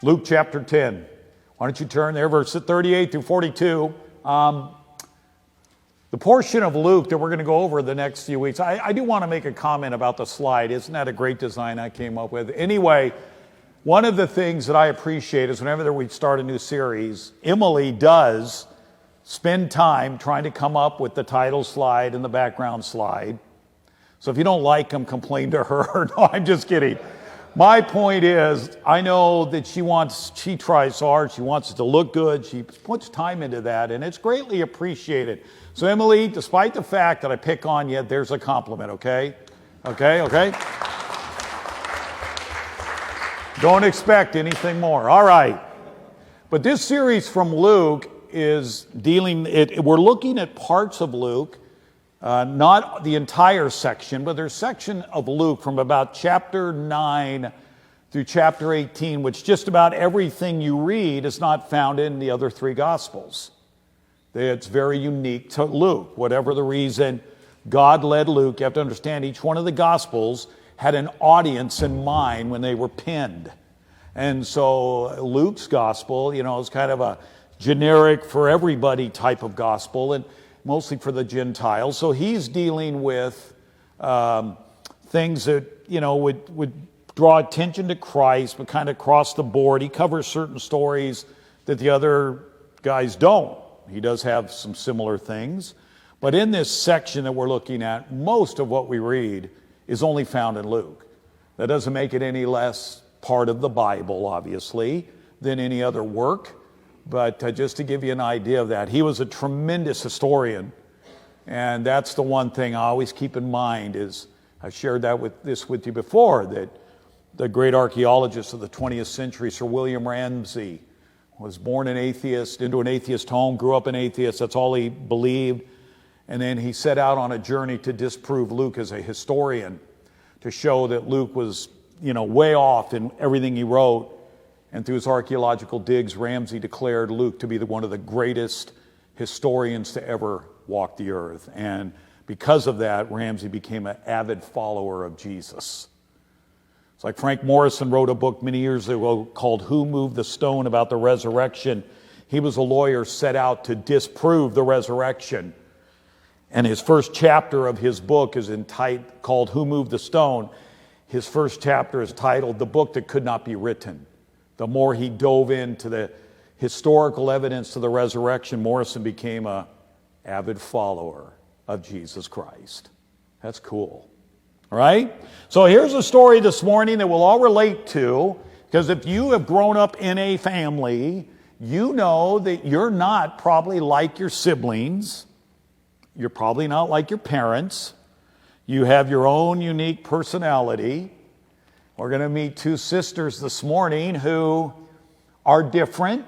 Luke chapter 10. Why don't you turn there, verses 38 through 42. The portion of Luke that we're going to go over the next few weeks, I do want to make a comment about the slide. Isn't that a great design I came up with? Anyway, one of the things that I appreciate is whenever we start a new series, Emily does spend time trying to come up with the title slide and the background slide. So if you don't like them, complain to her. No, I'm just kidding. My point is, I know that she tries so hard, she wants it to look good, she puts time into that, and it's greatly appreciated. So Emily, despite the fact that I pick on you, there's a compliment, okay? Okay? Don't expect anything more. All right. But this series from Luke is we're looking at parts of Luke, not the entire section, but there's a section of Luke from about chapter 9 through chapter 18, which just about everything you read is not found in the other three Gospels. It's very unique to Luke. Whatever the reason, God led Luke. You have to understand each one of the Gospels had an audience in mind when they were penned. And so Luke's Gospel, is kind of a generic for everybody type of gospel, and mostly for the Gentiles. So he's dealing with things that, would draw attention to Christ, but kind of cross the board. He covers certain stories that the other guys don't. He does have some similar things. But in this section that we're looking at, most of what we read is only found in Luke. That doesn't make it any less part of the Bible, obviously, than any other work. But just to give you an idea of that, he was a tremendous historian. And that's the one thing I always keep in mind is, I've shared this with you before, that the great archaeologist of the 20th century, Sir William Ramsay, was born an atheist, into an atheist home, grew up an atheist, that's all he believed. And then he set out on a journey to disprove Luke as a historian, to show that Luke was, way off in everything he wrote. And through his archaeological digs, Ramsay declared Luke to be one of the greatest historians to ever walk the earth. And because of that, Ramsay became an avid follower of Jesus. It's like Frank Morrison wrote a book many years ago called Who Moved the Stone about the resurrection. He was a lawyer set out to disprove the resurrection. And his first chapter of his book is called Who Moved the Stone. His first chapter is titled The Book That Could Not Be Written. The more he dove into the historical evidence to the resurrection, Morrison became an avid follower of Jesus Christ. That's cool. All right? So here's a story this morning that we'll all relate to, because if you have grown up in a family, you know that you're not probably like your siblings. You're probably not like your parents. You have your own unique personality. We're going to meet two sisters this morning who are different.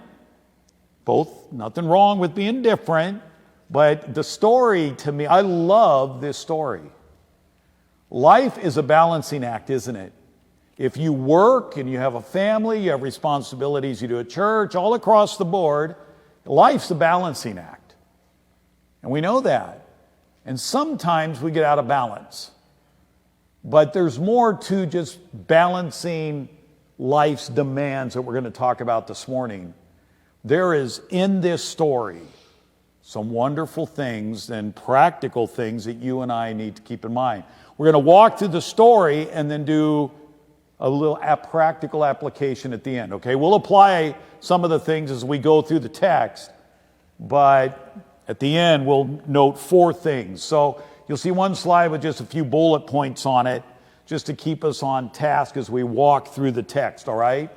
Both, nothing wrong with being different. But the story to me, I love this story. Life is a balancing act, isn't it? If you work and you have a family, you have responsibilities, you do a church, all across the board, life's a balancing act. And we know that. And sometimes we get out of balance. But there's more to just balancing life's demands that we're going to talk about this morning. There is in this story some wonderful things and practical things that you and I need to keep in mind. We're going to walk through the story and then do a little practical application at the end, okay? We'll apply some of the things as we go through the text, but at the end we'll note four things. So you'll see one slide with just a few bullet points on it, just to keep us on task as we walk through the text, all right?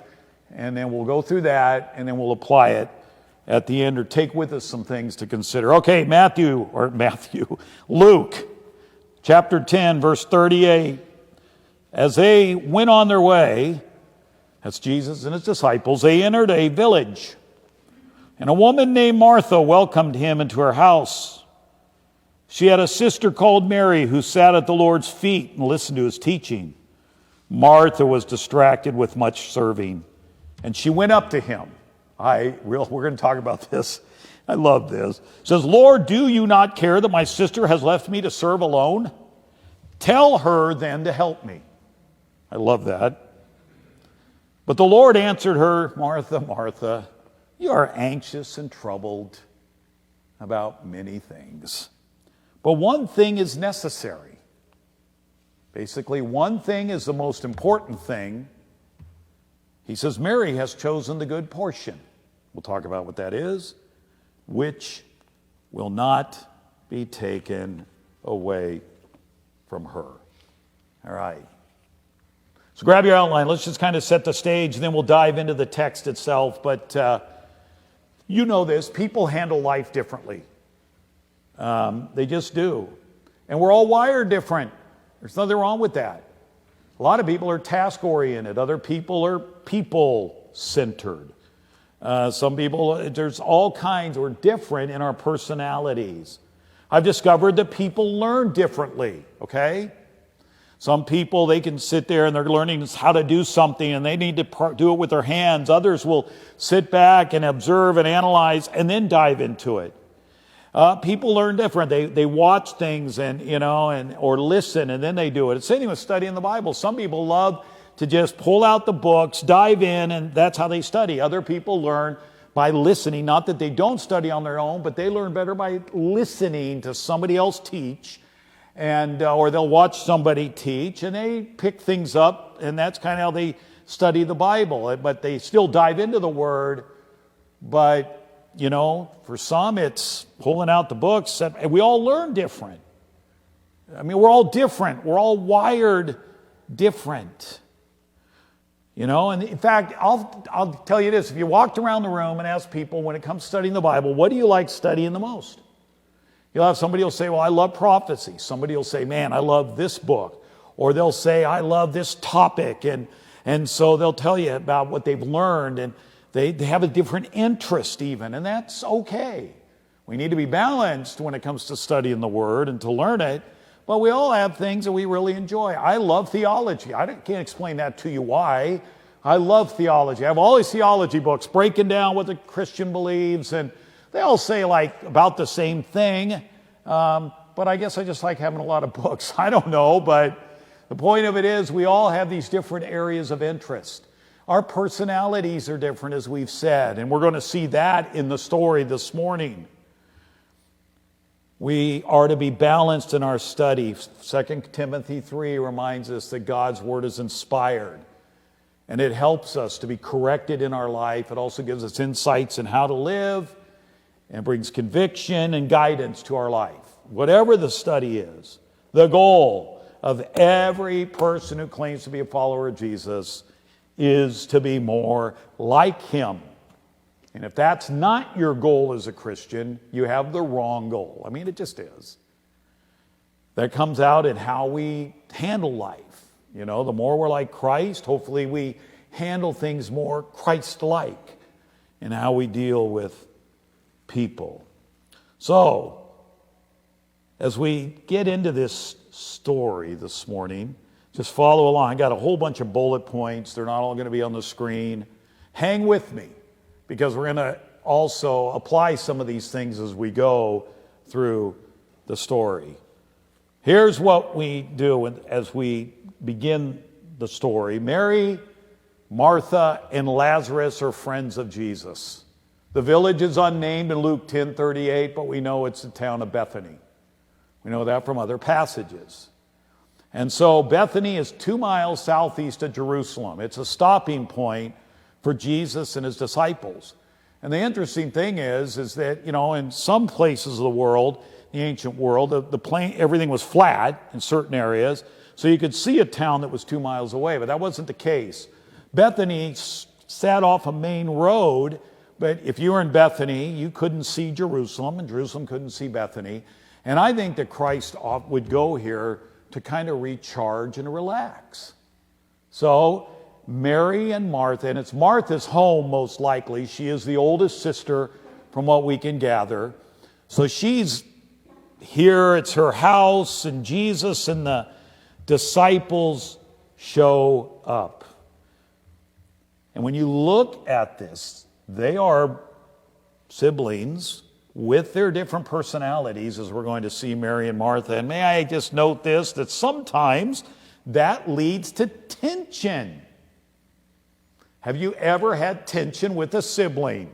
And then we'll go through that, and then we'll apply it at the end, or take with us some things to consider. Okay, Luke, chapter 10, verse 38. As they went on their way, that's Jesus and his disciples, they entered a village, and a woman named Martha welcomed him into her house. She had a sister called Mary who sat at the Lord's feet and listened to his teaching. Martha was distracted with much serving, and she went up to him. We're going to talk about this. I love this. It says, Lord, do you not care that my sister has left me to serve alone? Tell her then to help me. I love that. But the Lord answered her, Martha, Martha, you are anxious and troubled about many things. But one thing is necessary. Basically, one thing is the most important thing. He says, Mary has chosen the good portion. We'll talk about what that is, which will not be taken away from her. All right. So grab your outline. Let's just kind of set the stage, and then we'll dive into the text itself. But you know this. People handle life differently. They just do. And we're all wired different. There's nothing wrong with that. A lot of people are task-oriented. Other people are people-centered. Some people, there's all kinds. We're different in our personalities. I've discovered that people learn differently, okay? Some people, they can sit there and they're learning how to do something and they need to do it with their hands. Others will sit back and observe and analyze and then dive into it. People learn different. They watch things or listen and then they do it. It's the same with studying the Bible. Some people love to just pull out the books, dive in, and that's how they study. Other people learn by listening. Not that they don't study on their own, but they learn better by listening to somebody else teach. Or they'll watch somebody teach and they pick things up, and that's kind of how they study the Bible. But they still dive into the Word. But, for some it's pulling out the books. And we all learn different. I mean, we're all different. We're all wired different. And in fact, I'll tell you this. If you walked around the room and asked people when it comes to studying the Bible, what do you like studying the most? You'll have somebody will say, well, I love prophecy. Somebody will say, man, I love this book. Or they'll say, I love this topic. And so they'll tell you about what they've learned. And they have a different interest even. And that's okay. We need to be balanced when it comes to studying the Word and to learn it. But we all have things that we really enjoy. I love theology. I can't explain that to you why. I love theology. I have all these theology books breaking down what the Christian believes, and they all say about the same thing, but I guess I just like having a lot of books. I don't know, but the point of it is we all have these different areas of interest. Our personalities are different, as we've said, and we're going to see that in the story this morning. We are to be balanced in our study. 2 Timothy 3 reminds us that God's Word is inspired, and it helps us to be corrected in our life. It also gives us insights in how to live, and brings conviction and guidance to our life. Whatever the study is, the goal of every person who claims to be a follower of Jesus is to be more like Him. And if that's not your goal as a Christian, you have the wrong goal. I mean, it just is. That comes out in how we handle life. The more we're like Christ, hopefully we handle things more Christ-like in how we deal with people. So, as we get into this story this morning, just follow along. I got a whole bunch of bullet points. They're not all going to be on the screen. Hang with me, because we're going to also apply some of these things as we go through the story. Here's what we do as we begin the story. Mary, Martha, and Lazarus are friends of Jesus. The village is unnamed in Luke 10:38, but we know it's the town of Bethany. We know that from other passages. And so Bethany is 2 miles southeast of Jerusalem. It's a stopping point for Jesus and His disciples. And the interesting thing is that, in some places of the world, the ancient world, the plain, everything was flat in certain areas, so you could see a town that was 2 miles away, but that wasn't the case. Bethany sat off a main road, but if you were in Bethany, you couldn't see Jerusalem, and Jerusalem couldn't see Bethany. And I think that Christ would go here to kind of recharge and relax. So Mary and Martha, and it's Martha's home most likely. She is the oldest sister from what we can gather. So she's here, it's her house, and Jesus and the disciples show up. And when you look at this, they are siblings with their different personalities, as we're going to see Mary and Martha. And may I just note this, that sometimes that leads to tension. Have you ever had tension with a sibling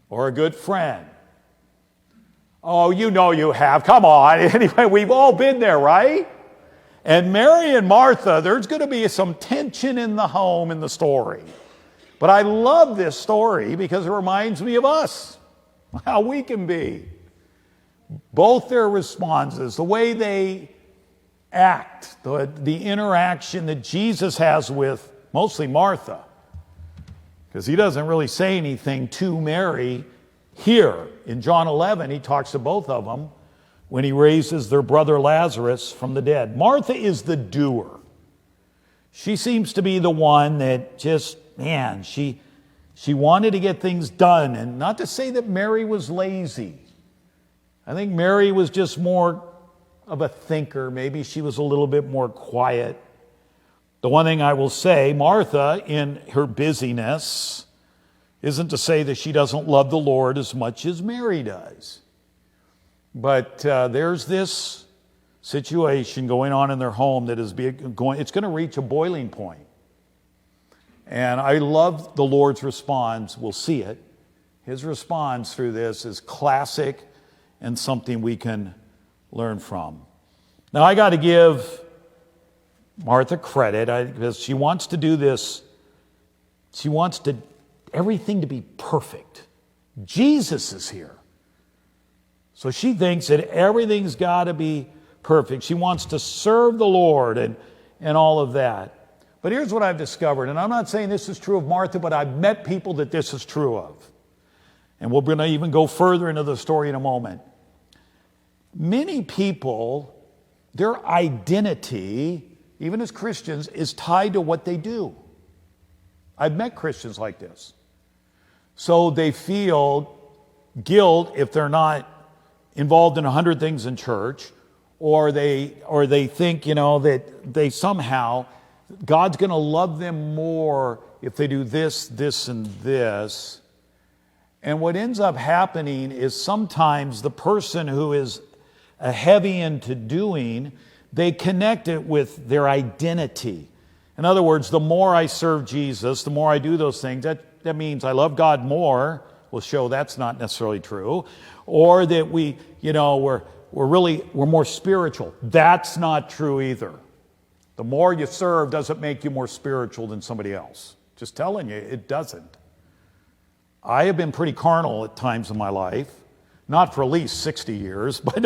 or a good friend? Oh, you know you have. Come on. Anyway, we've all been there, right? And Mary and Martha, there's going to be some tension in the home in the story. But I love this story because it reminds me of us, how we can be. Both their responses, the way they act, the interaction that Jesus has with mostly Martha, because he doesn't really say anything to Mary here. In John 11, he talks to both of them when he raises their brother Lazarus from the dead. Martha is the doer. She seems to be the one that just, man, she wanted to get things done. And not to say that Mary was lazy. I think Mary was just more of a thinker. Maybe she was a little bit more quiet. The one thing I will say, Martha, in her busyness, isn't to say that she doesn't love the Lord as much as Mary does. But there's this situation going on in their home that is it's going to reach a boiling point. And I love the Lord's response. We'll see it. His response through this is classic and something we can learn from. Now, I got to give Martha credit because she wants to do this. She wants everything to be perfect. Jesus is here. So she thinks that everything's got to be perfect. She wants to serve the Lord and all of that. But here's what I've discovered, and I'm not saying this is true of Martha, but I've met people that this is true of. And we're going to even go further into the story in a moment. Many people, their identity, even as Christians, is tied to what they do. I've met Christians like this. So they feel guilt if they're not involved in 100 things in church, or they think, that they somehow, God's going to love them more if they do this, this, and this. And what ends up happening is sometimes the person who is heavy into doing, they connect it with their identity. In other words, the more I serve Jesus, the more I do those things, that means I love God more. We'll show that's not necessarily true. Or that we're more spiritual. That's not true either. The more you serve doesn't make you more spiritual than somebody else. Just telling you, it doesn't. I have been pretty carnal at times in my life. Not for at least 60 years, but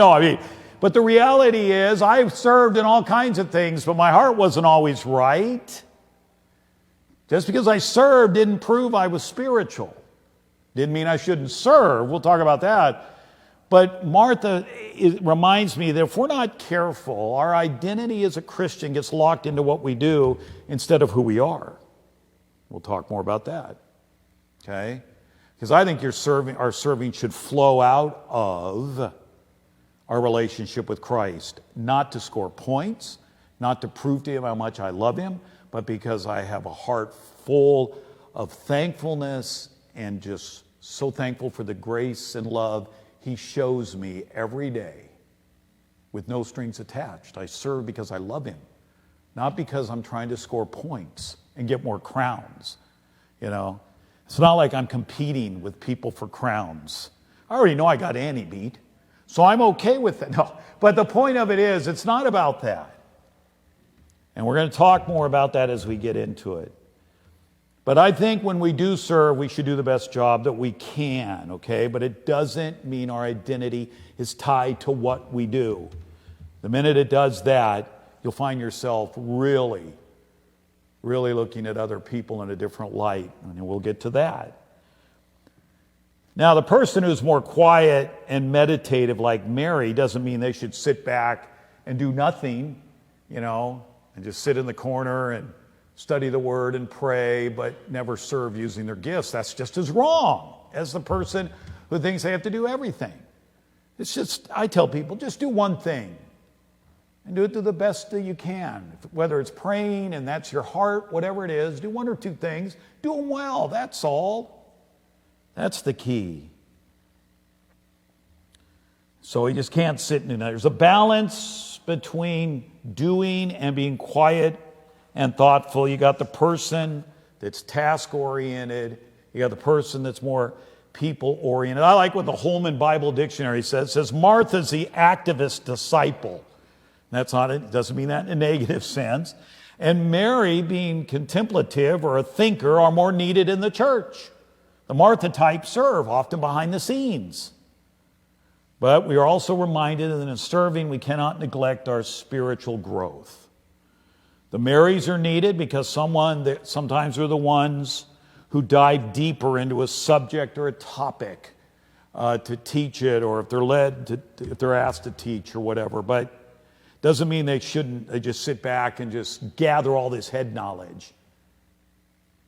but the reality is I've served in all kinds of things, but my heart wasn't always right. Just because I served didn't prove I was spiritual. Didn't mean I shouldn't serve. We'll talk about that. But Martha, it reminds me that if we're not careful, our identity as a Christian gets locked into what we do instead of who we are. We'll talk more about that. Okay? Because I think our serving should flow out of our relationship with Christ. Not to score points, not to prove to him how much I love him, but because I have a heart full of thankfulness and just so thankful for the grace and love he shows me every day with no strings attached. I serve because I love him, not because I'm trying to score points and get more crowns. It's not like I'm competing with people for crowns. I already know I got Annie beat, so I'm okay with it. No, but the point of it is, it's not about that. And we're going to talk more about that as we get into it. But I think when we do serve, we should do the best job that we can, okay? But it doesn't mean our identity is tied to what we do. The minute it does that, you'll find yourself really looking at other people in a different light, and we'll get to that. Now, the person who's more quiet and meditative like Mary doesn't mean they should sit back and do nothing, and just sit in the corner and study the word and pray, but never serve using their gifts. That's just as wrong as the person who thinks they have to do everything. It's just, I tell people, just do one thing and do it to the best that you can. Whether it's praying and that's your heart, whatever it is, do one or two things. Do them well, that's all. That's the key. So you just can't sit in it. There's a balance between doing and being quiet and thoughtful. You got the person that's task-oriented. You got the person that's more people-oriented. I like what the Holman Bible Dictionary says. It says, Martha's the activist disciple. It doesn't mean that in a negative sense. And Mary, being contemplative or a thinker, are more needed in the church. The Martha type serve, often behind the scenes. But we are also reminded that in serving, we cannot neglect our spiritual growth. The Marys are needed because sometimes they're the ones who dive deeper into a subject or a topic to teach it, or if they're asked to teach or whatever. But doesn't mean they just sit back and just gather all this head knowledge.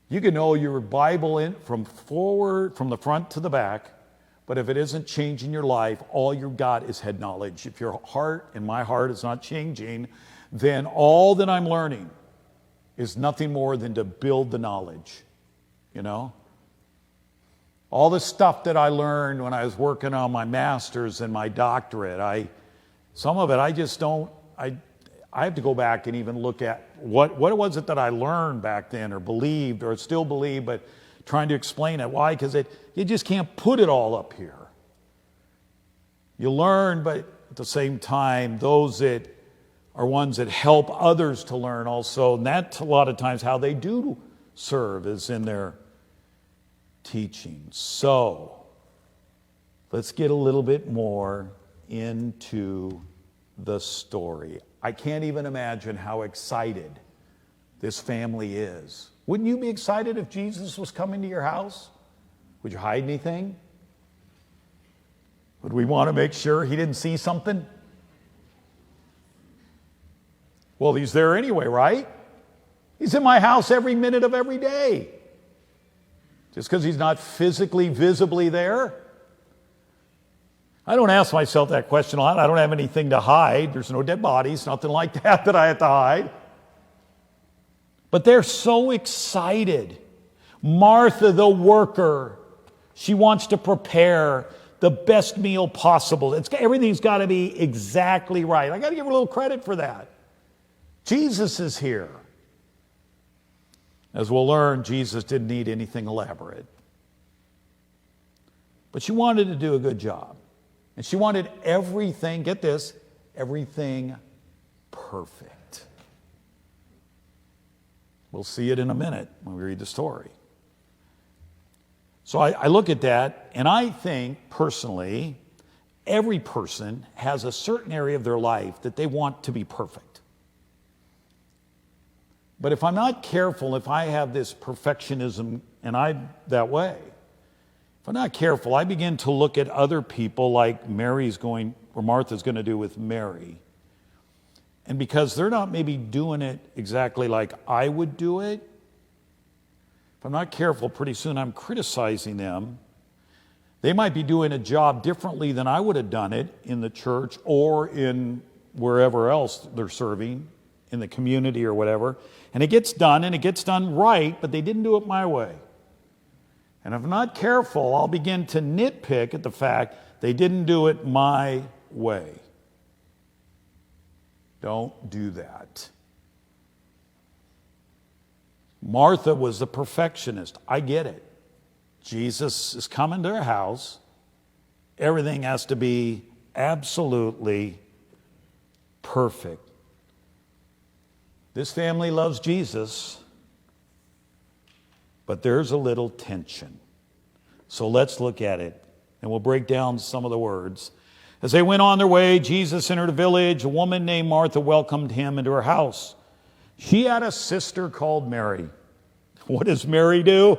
You can know your Bible from the front to the back, but if it isn't changing your life, all you've got is head knowledge. If your heart and my heart is not changing, then all that I'm learning is nothing more than to build the knowledge, you know? All the stuff that I learned when I was working on my master's and my doctorate, some of it I just don't, I have to go back and even look at what was it that I learned back then or believed or still believe, but trying to explain it. Why? Because you just can't put it all up here. You learn, but at the same time, those that are ones that help others to learn also, and that's a lot of times how they do serve, is in their teaching. So, let's get a little bit more into the story. I can't even imagine how excited this family is. Wouldn't you be excited if Jesus was coming to your house? Would you hide anything? Would we want to make sure he didn't see something? Well, he's there anyway, right? He's in my house every minute of every day. Just because he's not physically, visibly there? I don't ask myself that question a lot. I don't have anything to hide. There's no dead bodies, nothing like that I have to hide. But they're so excited. Martha, the worker, she wants to prepare the best meal possible. Everything's got to be exactly right. I got to give her a little credit for that. Jesus is here. As we'll learn, Jesus didn't need anything elaborate. But she wanted to do a good job. And she wanted everything, get this, everything perfect. We'll see it in a minute when we read the story. So I look at that, and I think, personally, every person has a certain area of their life that they want to be perfect. But if I'm not careful, if I have this perfectionism, and I'm that way, if I'm not careful, I begin to look at other people like Martha's going to do with Mary. And because they're not maybe doing it exactly like I would do it, if I'm not careful, pretty soon I'm criticizing them. They might be doing a job differently than I would have done it in the church or in wherever else they're serving, in the community or whatever. And it gets done, and it gets done right, but they didn't do it my way. And if I'm not careful, I'll begin to nitpick at the fact they didn't do it my way. Don't do that. Martha was the perfectionist. I get it. Jesus is coming to her house. Everything has to be absolutely perfect. This family loves Jesus, but there's a little tension. So let's look at it, and we'll break down some of the words. As they went on their way, Jesus entered a village. A woman named Martha welcomed him into her house. She had a sister called Mary. What does Mary do?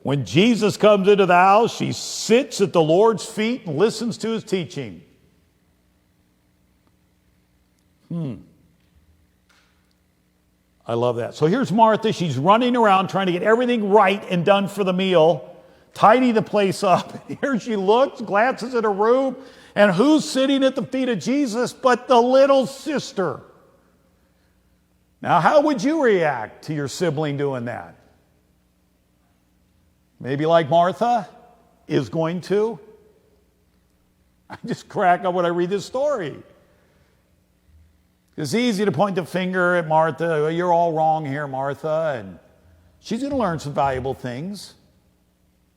When Jesus comes into the house, she sits at the Lord's feet and listens to his teaching. I love that. So here's Martha. She's running around trying to get everything right and done for the meal, tidy the place up. And here she looks, glances at her room, and who's sitting at the feet of Jesus but the little sister? Now, how would you react to your sibling doing that? Maybe like Martha is going to. I just crack up when I read this story. It's easy to point the finger at Martha. You're all wrong here, Martha. And She's going to learn some valuable things.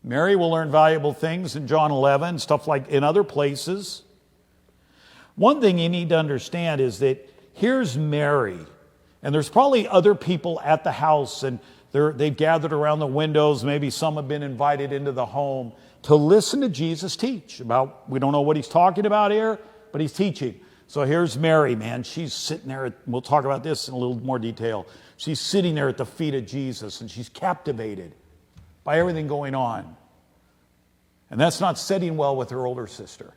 Mary will learn valuable things in John 11, stuff like in other places. One thing you need to understand is that here's Mary, and there's probably other people at the house, and they've gathered around the windows. Maybe some have been invited into the home to listen to Jesus teach about, we don't know what he's talking about here, but he's teaching. So here's Mary, man. She's sitting there, we'll talk about this in a little more detail. She's sitting there at the feet of Jesus, and she's captivated by everything going on. And that's not setting well with her older sister.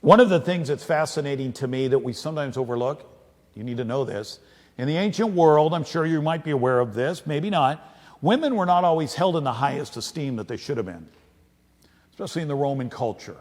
One of the things that's fascinating to me that we sometimes overlook, you need to know this, in the ancient world, I'm sure you might be aware of this, maybe not, women were not always held in the highest esteem that they should have been, especially in the Roman culture.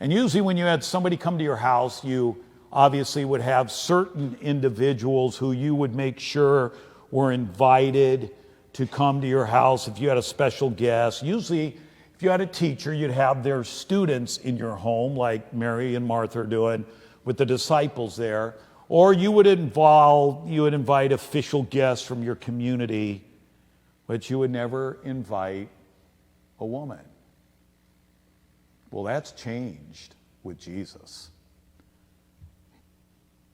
And usually when you had somebody come to your house, you obviously would have certain individuals who you would make sure were invited to come to your house if you had a special guest. Usually, if you had a teacher, you'd have their students in your home, like Mary and Martha are doing with the disciples there. Or you would invite official guests from your community, but you would never invite a woman. Well, that's changed with Jesus.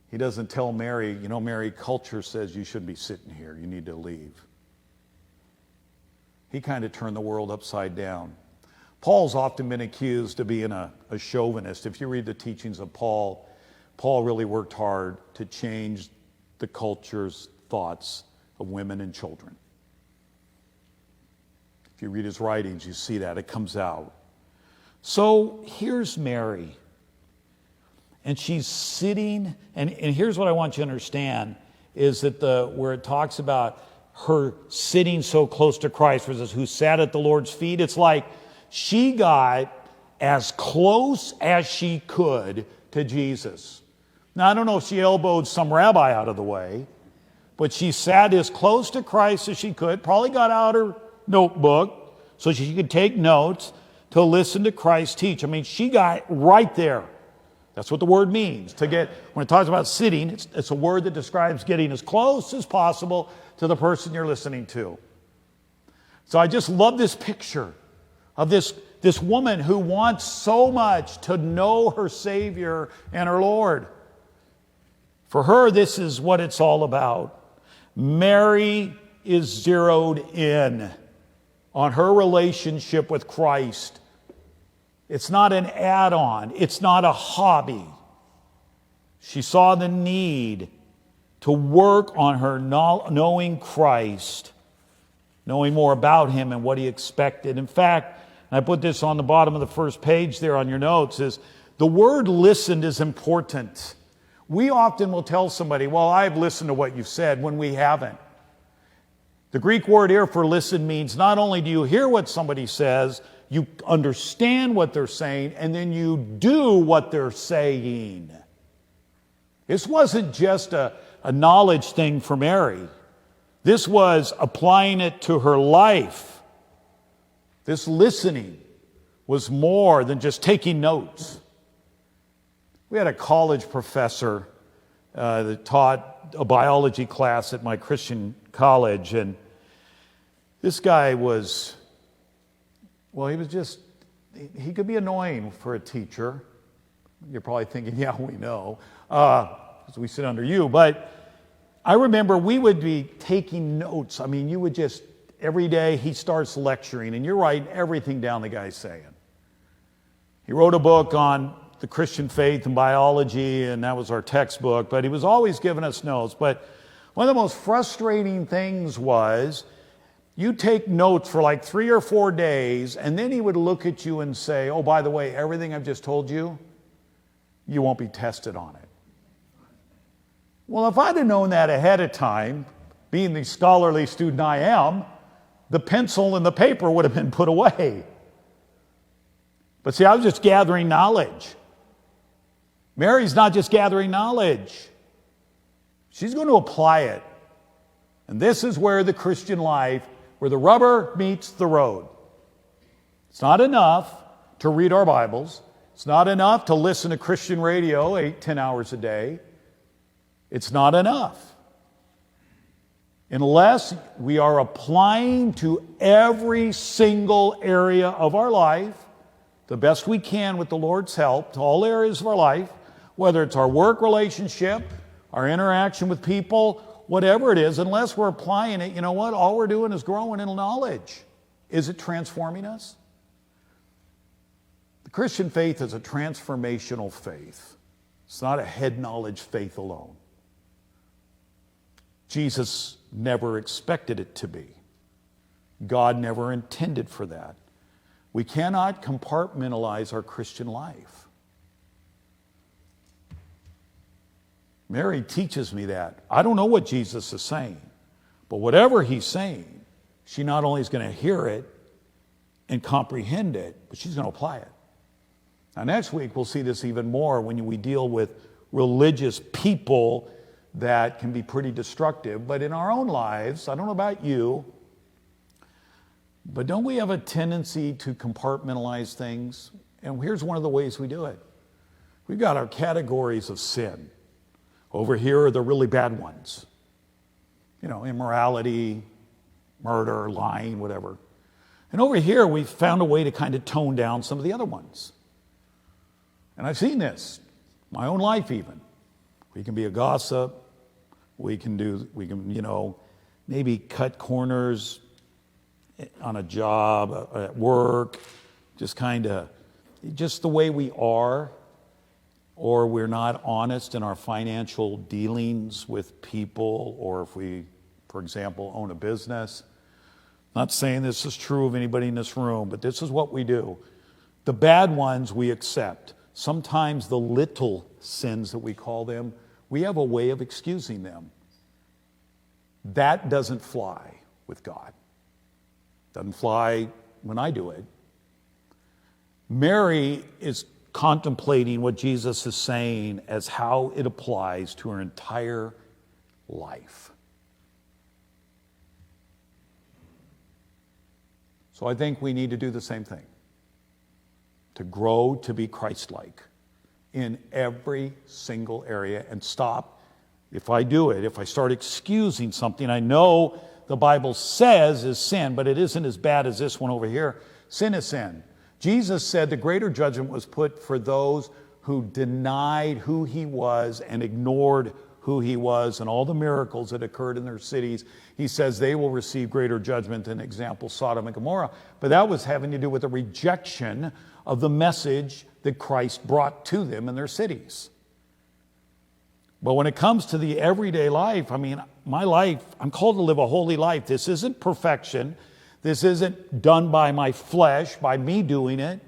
He doesn't tell Mary, Mary, culture says you shouldn't be sitting here. You need to leave. He kind of turned the world upside down. Paul's often been accused of being a chauvinist. If you read the teachings of Paul, Paul really worked hard to change the culture's thoughts of women and children. If you read his writings, you see that. It comes out. So here's Mary. And she's sitting, and here's what I want you to understand, is that where it talks about her sitting so close to Christ, versus who sat at the Lord's feet, it's like she got as close as she could to Jesus. Now, I don't know if she elbowed some rabbi out of the way, but she sat as close to Christ as she could, probably got out her notebook so she could take notes to listen to Christ teach. I mean, she got right there. That's what the word means. To get, when it talks about sitting, it's a word that describes getting as close as possible to the person you're listening to. So I just love this picture of this woman who wants so much to know her Savior and her Lord. For her, this is what it's all about. Mary is zeroed in on her relationship with Christ. It's not an add-on. It's not a hobby. She saw the need to work on her knowing Christ, knowing more about Him and what He expected. In fact, and I put this on the bottom of the first page there on your notes, is the word listened is important. We often will tell somebody, well, I've listened to what you've said, when we haven't. The Greek word here for listen means not only do you hear what somebody says, you understand what they're saying, and then you do what they're saying. This wasn't just a knowledge thing for Mary. This was applying it to her life. This listening was more than just taking notes. We had a college professor that taught a biology class at my Christian college, and this guy was, well, he could be annoying for a teacher. You're probably thinking, yeah, we know, because we sit under you. But I remember we would be taking notes. I mean, you would just, every day he starts lecturing, and you're writing everything down the guy's saying. He wrote a book on the Christian faith and biology, and that was our textbook, but he was always giving us notes. But one of the most frustrating things was, you take notes for like 3 or 4 days, and then he would look at you and say, oh, by the way, everything I've just told you, you won't be tested on it. Well, if I'd have known that ahead of time, being the scholarly student I am, the pencil and the paper would have been put away. But see, I was just gathering knowledge. Mary's not just gathering knowledge. She's going to apply it. And this is where the Christian life, where the rubber meets the road. It's not enough to read our Bibles. It's not enough to listen to Christian radio 8-10 hours a day. It's not enough. unless we are applying to every single area of our life the best we can with the Lord's help to all areas of our life, whether it's our work relationship, our interaction with people, whatever it is, unless we're applying it, you know what? All we're doing is growing in knowledge. Is it transforming us? The Christian faith is a transformational faith. It's not a head knowledge faith alone. Jesus never expected it to be. God never intended for that. We cannot compartmentalize our Christian life. Mary teaches me that. I don't know what Jesus is saying, but whatever he's saying, she not only is going to hear it and comprehend it, but she's going to apply it. Now, next week, we'll see this even more when we deal with religious people that can be pretty destructive. But in our own lives, I don't know about you, but don't we have a tendency to compartmentalize things? And here's one of the ways we do it. We've got our categories of sin. Over here are the really bad ones. You know, immorality, murder, lying, whatever. And over here, we've found a way to kind of tone down some of the other ones. And I've seen this, my own life even. We can be a gossip. We can, maybe cut corners on a job, at work, just the way we are. Or we're not honest in our financial dealings with people, or if we, for example, own a business. Not saying this is true of anybody in this room, but this is what we do. The bad ones we accept. Sometimes the little sins that we call them, we have a way of excusing them. That doesn't fly with God. Doesn't fly when I do it. Mary is contemplating what Jesus is saying as how it applies to her entire life. So I think we need to do the same thing. To grow to be Christ-like in every single area and stop. If I do it, if I start excusing something I know the Bible says is sin, but it isn't as bad as this one over here. Sin is sin. Jesus said the greater judgment was put for those who denied who he was and ignored who he was and all the miracles that occurred in their cities. He says they will receive greater judgment than, example, Sodom and Gomorrah. But that was having to do with the rejection of the message that Christ brought to them in their cities. But when it comes to the everyday life, my life, I'm called to live a holy life. This isn't perfection. This isn't done by my flesh, by me doing it.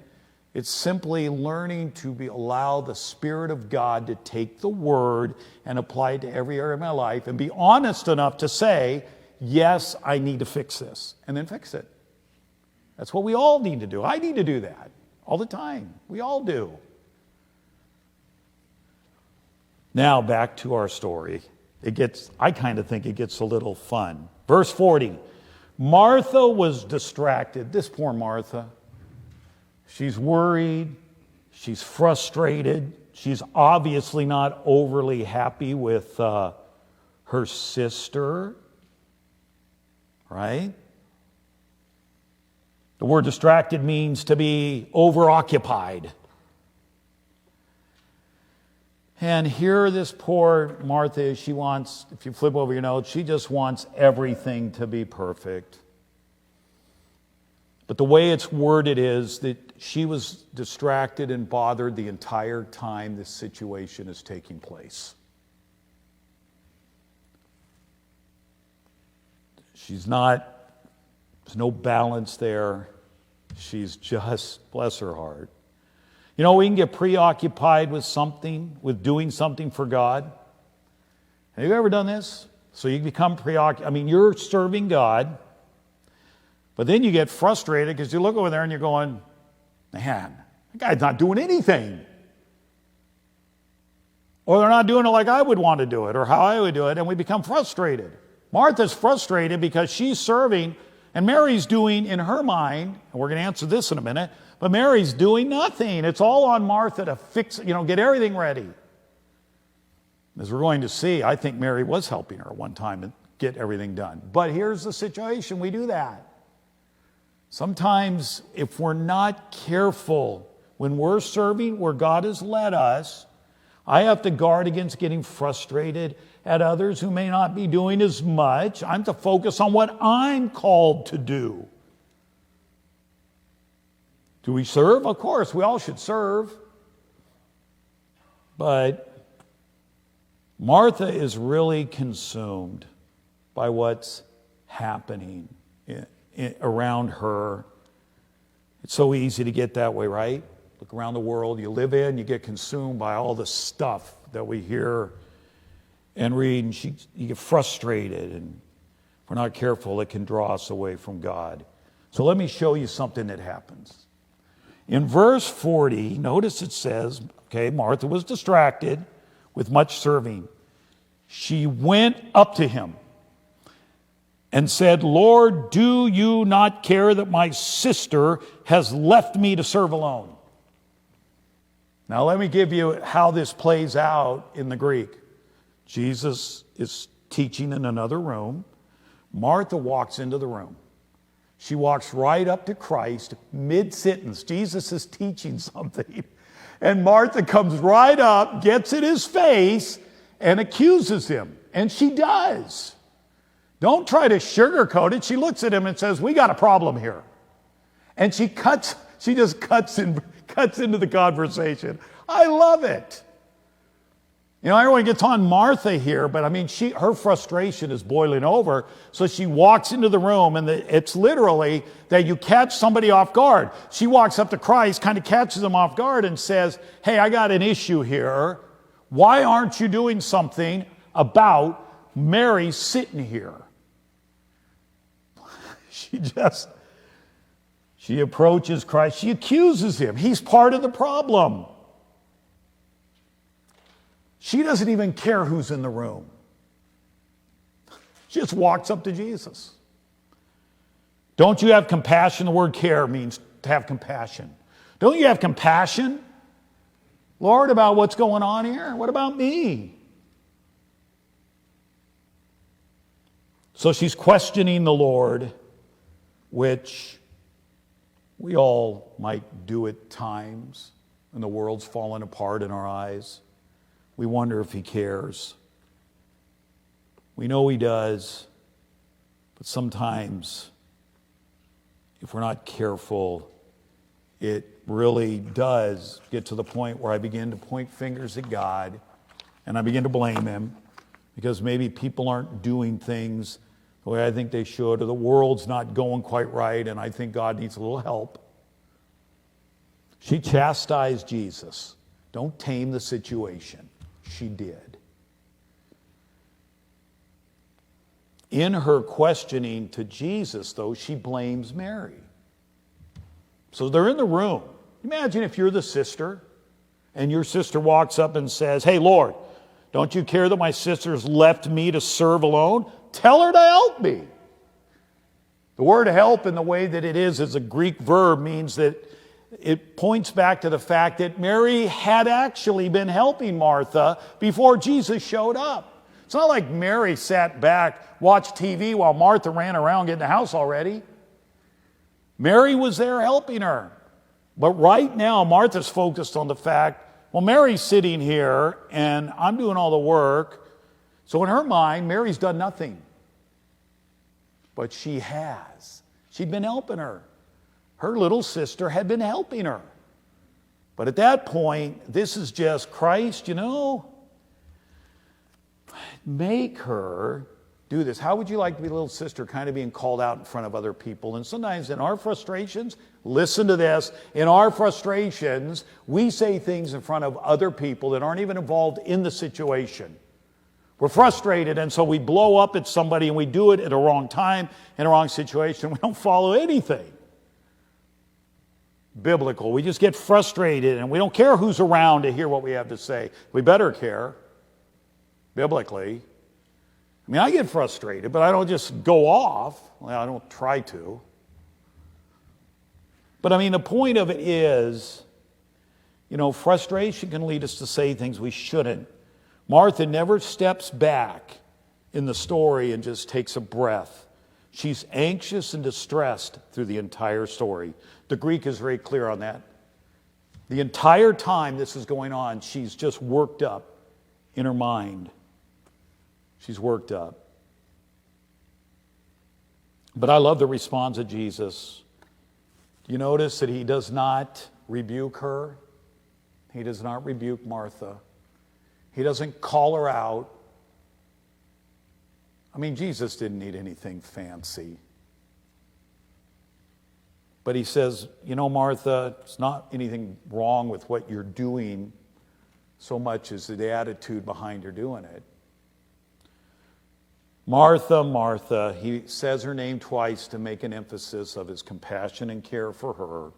It's simply learning to allow the Spirit of God to take the Word and apply it to every area of my life and be honest enough to say, yes, I need to fix this, and then fix it. That's what we all need to do. I need to do that all the time. We all do. Now back to our story. I kind of think it gets a little fun. Verse 40. Martha was distracted. This poor Martha. She's worried. She's frustrated. She's obviously not overly happy with her sister. Right? The word distracted means to be overoccupied. And here this poor Martha is. She wants, if you flip over your notes, she just wants everything to be perfect. But the way it's worded is that she was distracted and bothered the entire time this situation is taking place. There's no balance there. She's just, bless her heart. You know, we can get preoccupied with something, with doing something for God. Have you ever done this? So you become preoccupied. You're serving God, but then you get frustrated because you look over there and you're going, man, that guy's not doing anything. Or they're not doing it like I would want to do it or how I would do it, and we become frustrated. Martha's frustrated because she's serving, and Mary's doing in her mind, and we're going to answer this in a minute, but Mary's doing nothing. It's all on Martha to fix, get everything ready. As we're going to see, I think Mary was helping her one time get everything done. But here's the situation, we do that. Sometimes if we're not careful, when we're serving where God has led us, I have to guard against getting frustrated at others who may not be doing as much. I'm to focus on what I'm called to do. Do we serve? Of course, we all should serve. But Martha is really consumed by what's happening around her. It's so easy to get that way, right? Look around the world you live in, you get consumed by all the stuff that we hear and read, and you get frustrated, and if we're not careful, it can draw us away from God. So let me show you something that happens. In verse 40, notice it says, okay, Martha was distracted with much serving. She went up to him and said, Lord, do you not care that my sister has left me to serve alone? Now let me give you how this plays out in the Greek. Jesus is teaching in another room. Martha walks into the room. She walks right up to Christ mid-sentence. Jesus is teaching something. And Martha comes right up, gets in his face, and accuses him. And she does. Don't try to sugarcoat it. She looks at him and says, we got a problem here. And she just cuts into the conversation. I love it. You know, everyone gets on Martha here, but I mean, her frustration is boiling over. So she walks into the room, and it's literally that you catch somebody off guard. She walks up to Christ, kind of catches him off guard and says, hey, I got an issue here. Why aren't you doing something about Mary sitting here? She approaches Christ. She accuses him. He's part of the problem. She doesn't even care who's in the room. She just walks up to Jesus. Don't you have compassion? The word care means to have compassion. Don't you have compassion, Lord, about what's going on here? What about me? So she's questioning the Lord, which we all might do at times when the world's fallen apart in our eyes. We wonder if he cares. We know he does, but sometimes, if we're not careful, it really does get to the point where I begin to point fingers at God, and I begin to blame him, because maybe people aren't doing things the way I think they should, or the world's not going quite right, and I think God needs a little help. She chastised Jesus. Don't tame the situation. She did. In her questioning to Jesus, though, she blames Mary. So they're in the room. Imagine if you're the sister, and your sister walks up and says, hey, Lord, don't you care that my sister's left me to serve alone? Tell her to help me. The word help, in the way that it is a Greek verb, means that it points back to the fact that Mary had actually been helping Martha before Jesus showed up. It's not like Mary sat back, watched TV while Martha ran around getting the house all ready. Mary was there helping her. But right now, Martha's focused on the fact, well, Mary's sitting here and I'm doing all the work. So in her mind, Mary's done nothing. But she has. She'd been helping her. Her little sister had been helping her. But at that point, this is just Christ, make her do this. How would you like to be a little sister kind of being called out in front of other people? And sometimes in our frustrations, listen to this, in our frustrations, we say things in front of other people that aren't even involved in the situation. We're frustrated, and so we blow up at somebody, and we do it at a wrong time, in a wrong situation. We don't follow anything biblical. We just get frustrated, and we don't care who's around to hear what we have to say. We better care, biblically. I mean, I get frustrated, but I don't just go off. Well, I don't try to. But I mean, the point of it is, frustration can lead us to say things we shouldn't. Martha never steps back in the story and just takes a breath. She's anxious and distressed through the entire story. The Greek is very clear on that. The entire time this is going on, she's just worked up in her mind. She's worked up. But I love the response of Jesus. Do you notice that he does not rebuke her? He does not rebuke Martha. He doesn't call her out. I mean, Jesus didn't need anything fancy. But he says, you know, Martha, it's not anything wrong with what you're doing so much as the attitude behind your doing it. Martha, Martha, he says her name twice to make an emphasis of his compassion and care for her.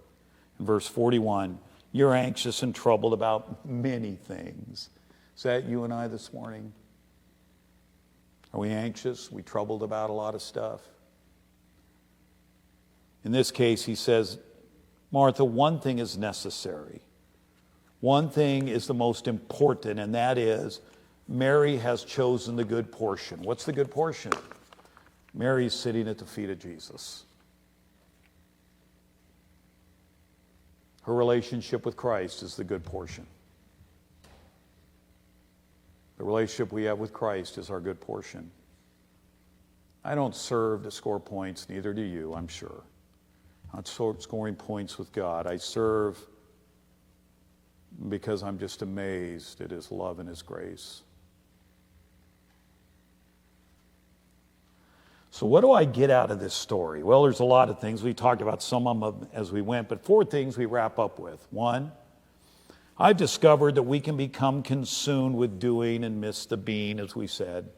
In verse 41, you're anxious and troubled about many things. Is that you and I this morning? Are we anxious? Are we troubled about a lot of stuff? In this case, he says, Martha, one thing is necessary. One thing is the most important, and that is Mary has chosen the good portion. What's the good portion? Mary's sitting at the feet of Jesus. Her relationship with Christ is the good portion. The relationship we have with Christ is our good portion. I don't serve to score points, neither do you, I'm sure. I'm not scoring points with God. I serve because I'm just amazed at his love and his grace. So what do I get out of this story? Well, there's a lot of things. We talked about some of them as we went, but 4 things we wrap up with. 1, I've discovered that we can become consumed with doing and miss the being, as we said.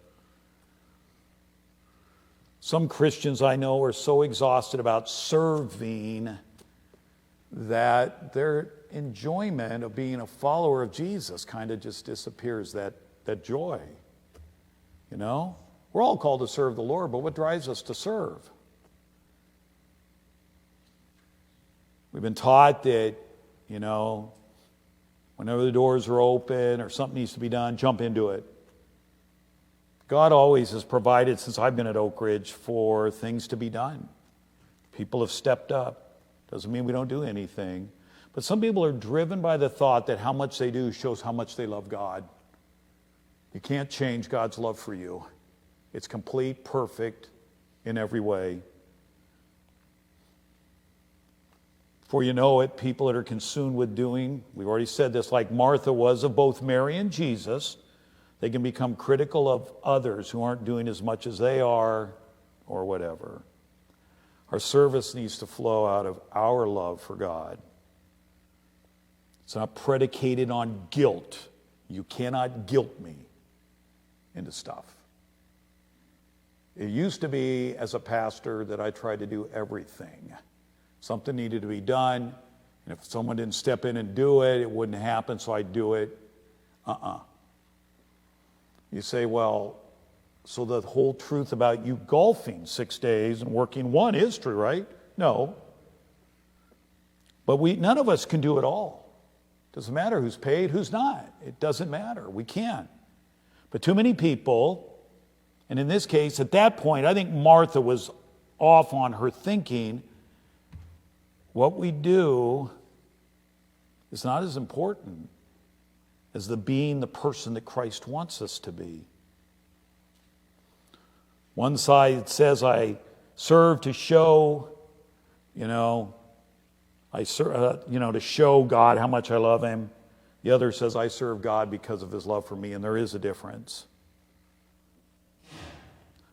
Some Christians I know are so exhausted about serving that their enjoyment of being a follower of Jesus kind of just disappears, that joy. You know? We're all called to serve the Lord, but what drives us to serve? We've been taught that, you know, whenever the doors are open or something needs to be done, jump into it. God always has provided, since I've been at Oak Ridge, for things to be done. People have stepped up. Doesn't mean we don't do anything. But some people are driven by the thought that how much they do shows how much they love God. You can't change God's love for you. It's complete, perfect in every way. Before you know it, people that are consumed with doing, we've already said this, like Martha was of both Mary and Jesus, they can become critical of others who aren't doing as much as they are or whatever. Our service needs to flow out of our love for God. It's not predicated on guilt. You cannot guilt me into stuff. It used to be, as a pastor, that I tried to do everything. Something needed to be done, and if someone didn't step in and do it, it wouldn't happen, so I'd do it. You say, well, so the whole truth about you golfing 6 days and working 1 is true, right? No. But none of us can do it all. Doesn't matter who's paid, who's not. It doesn't matter. We can't. But too many people, and in this case, at that point, I think Martha was off on her thinking, what we do is not as important as being the person that Christ wants us to be. One side says, I serve to show, to show God how much I love him. The other says, I serve God because of his love for me, and there is a difference.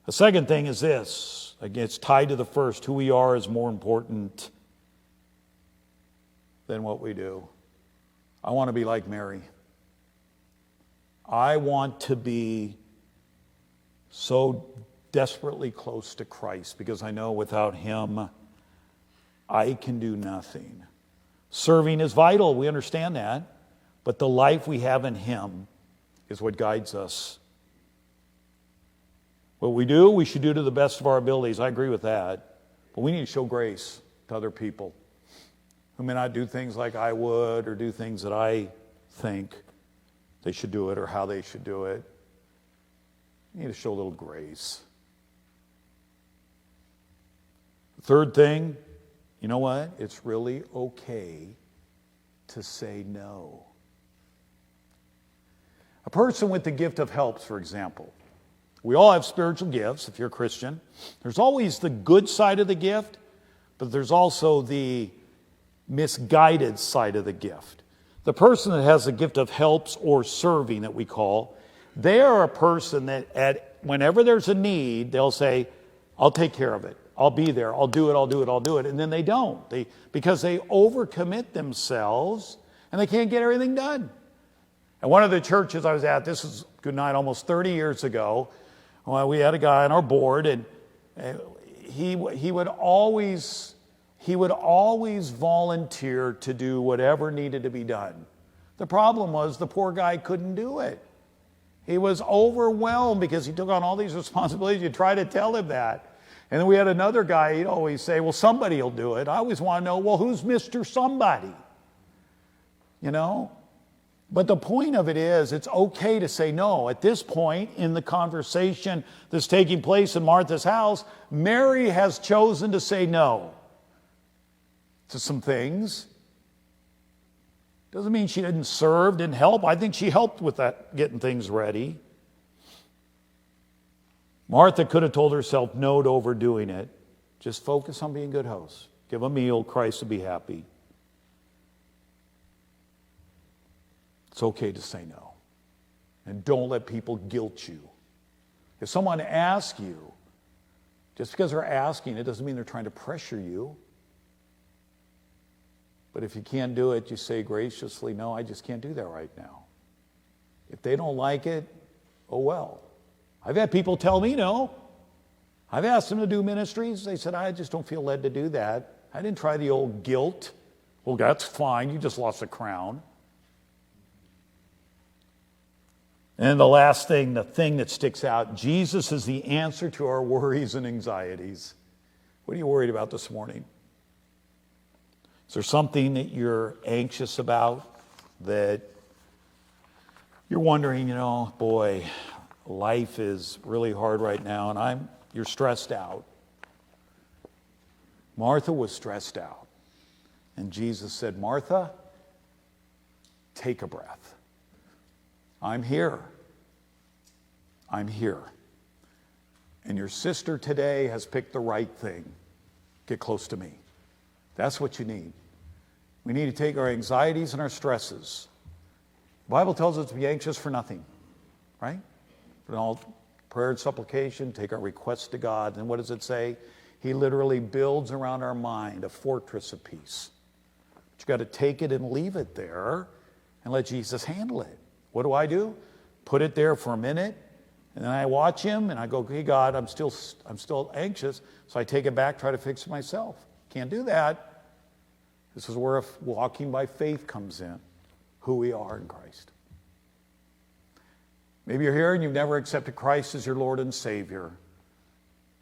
The second thing is this. Again, it's tied to the first. Who we are is more important than what we do. I want to be like Mary. I want to be so desperately close to Christ because I know without him, I can do nothing. Serving is vital. We understand that. But the life we have in him is what guides us. What we do, we should do to the best of our abilities. I agree with that. But we need to show grace to other people who may not do things like I would or do things that I think they should do it or how they should do it. You need to show a little grace. The third thing, you know what? It's really okay to say no. A person with the gift of helps, for example. We all have spiritual gifts, if you're a Christian. There's always the good side of the gift, but there's also the misguided side of the gift. The person that has the gift of helps or serving that we call, they are a person that whenever there's a need, they'll say, I'll take care of it. I'll be there. I'll do it. And then they don't. Because they overcommit themselves and they can't get everything done. And one of the churches I was at, this is good night, almost 30 years ago, we had a guy on our board, and he would always volunteer to do whatever needed to be done. The problem was the poor guy couldn't do it. He was overwhelmed because he took on all these responsibilities. You try to tell him that. And then we had another guy, he'd always say, well, somebody will do it. I always want to know, well, who's Mr. Somebody? You know? But the point of it is, it's okay to say no. At this point in the conversation that's taking place in Martha's house, Mary has chosen to say no to some things. Doesn't mean she didn't serve, didn't help. I think she helped with that, getting things ready. Martha could have told herself no to overdoing it. Just focus on being a good host. Give a meal, Christ will be happy. It's okay to say no. And don't let people guilt you. If someone asks you, just because they're asking, it doesn't mean they're trying to pressure you. But if you can't do it, you say graciously, no, I just can't do that right now. If they don't like it, oh well. I've had people tell me no. I've asked them to do ministries. They said, I just don't feel led to do that. I didn't try the old guilt. Well, that's fine. You just lost a crown. And the last thing, the thing that sticks out, Jesus is the answer to our worries and anxieties. What are you worried about this morning? Is there something that you're anxious about, that you're wondering, boy, life is really hard right now and you're stressed out? Martha was stressed out. And Jesus said, Martha, take a breath. I'm here. I'm here. And your sister today has picked the right thing. Get close to me. That's what you need. We need to take our anxieties and our stresses. The Bible tells us to be anxious for nothing, right? But in all prayer and supplication, take our requests to God. And what does it say? He literally builds around our mind a fortress of peace. But you've got to take it and leave it there and let Jesus handle it. What do? Put it there for a minute, and then I watch him, and I go, hey, God, I'm still anxious, so I take it back, try to fix it myself. Can't do that. This is where walking by faith comes in, who we are in Christ. Maybe you're here and you've never accepted Christ as your Lord and Savior.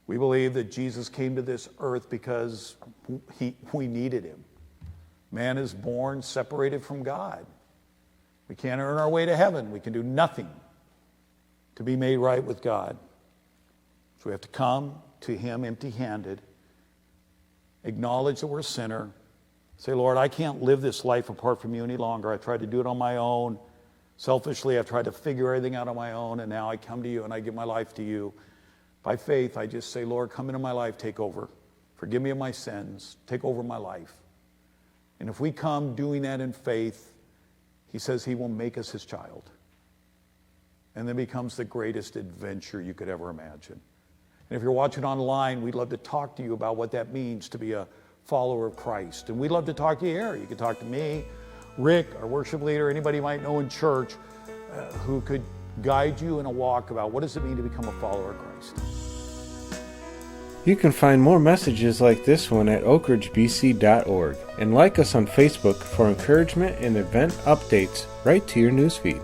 We believe that Jesus came to this earth because we needed him. Man is born separated from God. We can't earn our way to heaven. We can do nothing to be made right with God. So we have to come to him empty-handed, acknowledge that we're a sinner, say, Lord, I can't live this life apart from you any longer. I tried to do it on my own. Selfishly, I've tried to figure everything out on my own, and now I come to you and I give my life to you. By faith, I just say, Lord, come into my life, take over. Forgive me of my sins. Take over my life. And if we come doing that in faith, he says he will make us his child. And then becomes the greatest adventure you could ever imagine. And if you're watching online, we'd love to talk to you about what that means to be a follower of Christ. And we'd love to talk to you here. You can talk to me, Rick, our worship leader, anybody you might know in church who could guide you in a walk about what does it mean to become a follower of Christ. You can find more messages like this one at oakridgebc.org and like us on Facebook for encouragement and event updates right to your newsfeed.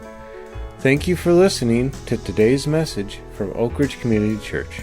Thank you for listening to today's message from Oak Ridge Community Church.